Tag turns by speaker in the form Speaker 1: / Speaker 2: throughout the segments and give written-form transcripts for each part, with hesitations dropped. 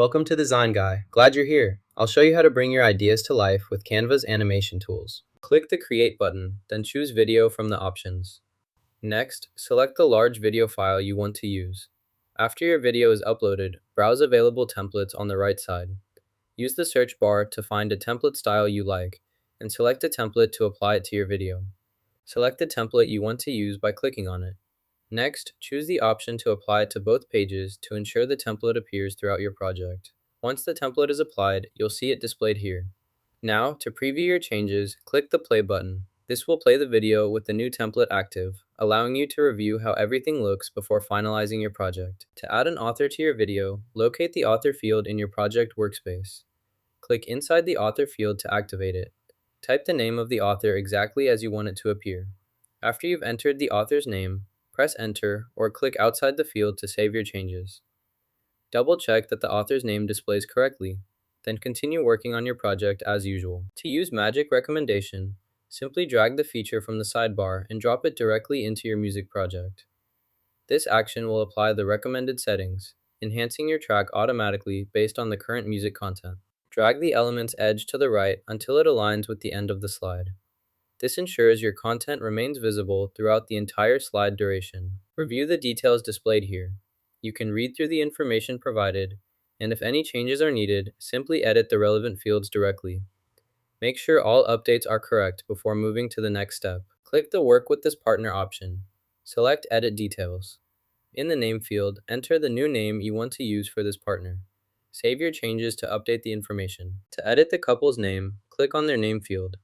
Speaker 1: Welcome to Design Guy. Glad you're here. I'll show you how to bring your ideas to life with Canva's animation tools. Click the Create button, then choose Video from the options. Next, select the large video file you want to use. After your video is uploaded, browse available templates on the right side. Use the search bar to find a template style you like, and select a template to apply it to your video. Select the template you want to use by clicking on it. Next, choose the option to apply it to both pages to ensure the template appears throughout your project. Once the template is applied, you'll see it displayed here. Now, to preview your changes, click the play button. This will play the video with the new template active, allowing you to review how everything looks before finalizing your project. To add an author to your video, locate the author field in your project workspace. Click inside the author field to activate it. Type the name of the author exactly as you want it to appear. After you've entered the author's name, press Enter or click outside the field to save your changes. Double check that the author's name displays correctly, then continue working on your project as usual. To use Magic Recommendation, simply drag the feature from the sidebar and drop it directly into your music project. This action will apply the recommended settings, enhancing your track automatically based on the current music content. Drag the element's edge to the right until it aligns with the end of the slide. This ensures your content remains visible throughout the entire slide duration. Review the details displayed here. You can read through the information provided, and if any changes are needed, simply edit the relevant fields directly. Make sure all updates are correct before moving to the next step. Click the Work with this partner option. Select Edit Details. In the name field, enter the new name you want to use for this partner. Save your changes to update the information. To edit the couple's name, click on their name field.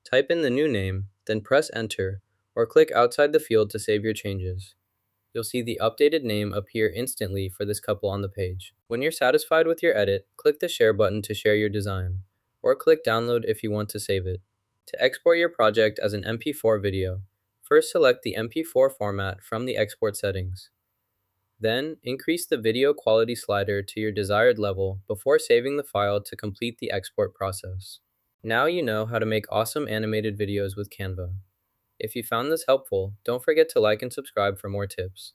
Speaker 1: Type in the new name, then press Enter, or click outside the field to save your changes. You'll see the updated name appear instantly for this couple on the page. When you're satisfied with your edit, click the Share button to share your design, or click Download if you want to save it. To export your project as an MP4 video, first select the MP4 format from the export settings. Then, increase the video quality slider to your desired level before saving the file to complete the export process. Now you know how to make awesome animated videos with Canva. If you found this helpful, don't forget to like and subscribe for more tips.